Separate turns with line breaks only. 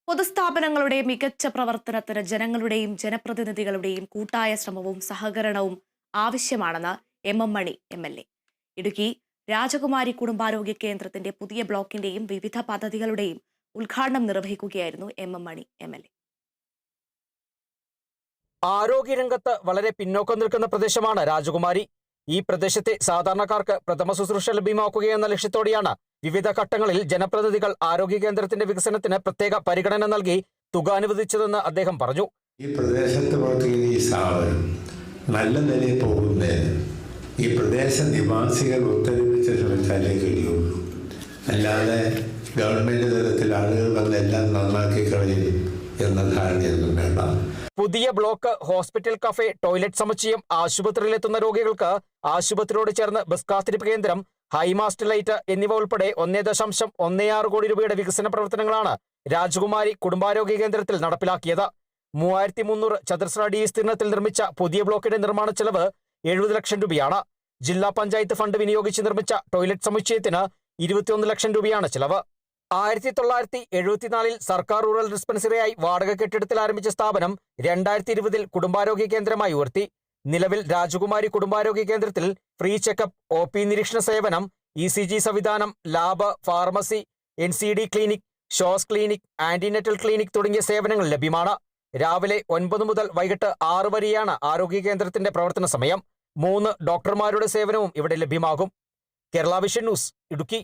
പൊതുസ്ഥാപനങ്ങളുടെ മികച്ച പ്രവർത്തനത്തിന് ജനങ്ങളുടെയും ജനപ്രതിനിധികളുടെയും കൂട്ടായ ശ്രമവും സഹകരണവും ആവശ്യമാണെന്ന് എം മണി MLA. ഇടുക്കി രാജകുമാരി കുടുംബാരോഗ്യ കേന്ദ്രത്തിന്റെ പുതിയ ബ്ലോക്കിന്റെയും വിവിധ പദ്ധതികളുടെയും ഉദ്ഘാടനം നിർവഹിക്കുകയായിരുന്നു എം മണി MLA.
ആരോഗ്യരംഗത്ത് വളരെ പിന്നോക്കം നിൽക്കുന്ന പ്രദേശമാണ് രാജകുമാരി. ഈ പ്രദേശത്തെ സാധാരണക്കാർക്ക് പ്രഥമ ശുശ്രൂഷ ലഭ്യമാക്കുകയെന്ന ലക്ഷ്യത്തോടെയാണ് വിവിധ ഘട്ടങ്ങളിൽ ജനപ്രതിനിധികൾ ആരോഗ്യ കേന്ദ്രത്തിന്റെ വികസനത്തിന് പ്രത്യേക പരിഗണന നൽകി തുക അനുവദിച്ചതെന്ന് അദ്ദേഹം പറഞ്ഞു.
ഈ പ്രദേശത്ത് പ്രവർത്തിക്കുന്ന ഈ സ്ഥാപനം നല്ല നിലയിൽ പോകുന്നതിന് ഈ പ്രദേശ നിവാസികൾ ഒത്തൊരുമിച്ച് ശ്രമിച്ചാലേ കഴിയുള്ളൂ. അല്ലാതെ ഗവൺമെന്റ് തലത്തിൽ ആളുകൾ വന്ന് എല്ലാം നന്നാക്കി കളയും എന്ന ധാരണയൊന്നും വേണ്ട.
പുതിയ ബ്ലോക്ക്, ഹോസ്പിറ്റൽ, കഫേ, ടോയ്ലറ്റ് സമുച്ചയം, ആശുപത്രിയിലെത്തുന്ന രോഗികൾക്ക് ആശുപത്രിയോട് ചേർന്ന് ബസ് കാത്തിരിപ്പ് കേന്ദ്രം, ഹൈമാസ്റ്റ് ലൈറ്റ് എന്നിവ ഉൾപ്പെടെ 1.16 കോടി രൂപയുടെ വികസന പ്രവർത്തനങ്ങളാണ് രാജകുമാരി കുടുംബാരോഗ്യ കേന്ദ്രത്തിൽ നടപ്പിലാക്കിയത്. 3300 ചതുരശ്ര അടി വിസ്തീർണത്തിൽ നിർമ്മിച്ച പുതിയ ബ്ലോക്കിന്റെ നിർമ്മാണ ചെലവ് 70 ലക്ഷം രൂപയാണ്. ജില്ലാ പഞ്ചായത്ത് ഫണ്ട് വിനിയോഗിച്ച് നിർമ്മിച്ച ടോയ്ലറ്റ് സമുച്ചയത്തിന് 21 ലക്ഷം രൂപയാണ് ചെലവ്. 1974 സർക്കാർ റൂറൽ ഡിസ്പെൻസറിയായി വാടക കെട്ടിടത്തിൽ ആരംഭിച്ച സ്ഥാപനം 2020 കുടുംബാരോഗ്യ കേന്ദ്രമായി ഉയർത്തി. നിലവിൽ രാജകുമാരി കുടുംബാരോഗ്യ കേന്ദ്രത്തിൽ ഫ്രീ ചെക്കപ്പ്, OP നിരീക്ഷണ സേവനം, ECG സംവിധാനം, ലാബ്, ഫാർമസി, NCD ക്ലിനിക്, ഷോസ് ക്ലിനിക്, ആന്റിനെറ്റൽ ക്ലിനിക് തുടങ്ങിയ സേവനങ്ങൾ ലഭ്യമാണ്. രാവിലെ 9 മുതൽ വൈകിട്ട് 6 വരെയാണ് ആരോഗ്യ കേന്ദ്രത്തിന്റെ പ്രവർത്തന സമയം. 3 ഡോക്ടർമാരുടെ സേവനവും ഇവിടെ ലഭ്യമാകും. Kerala vision news, Idukki.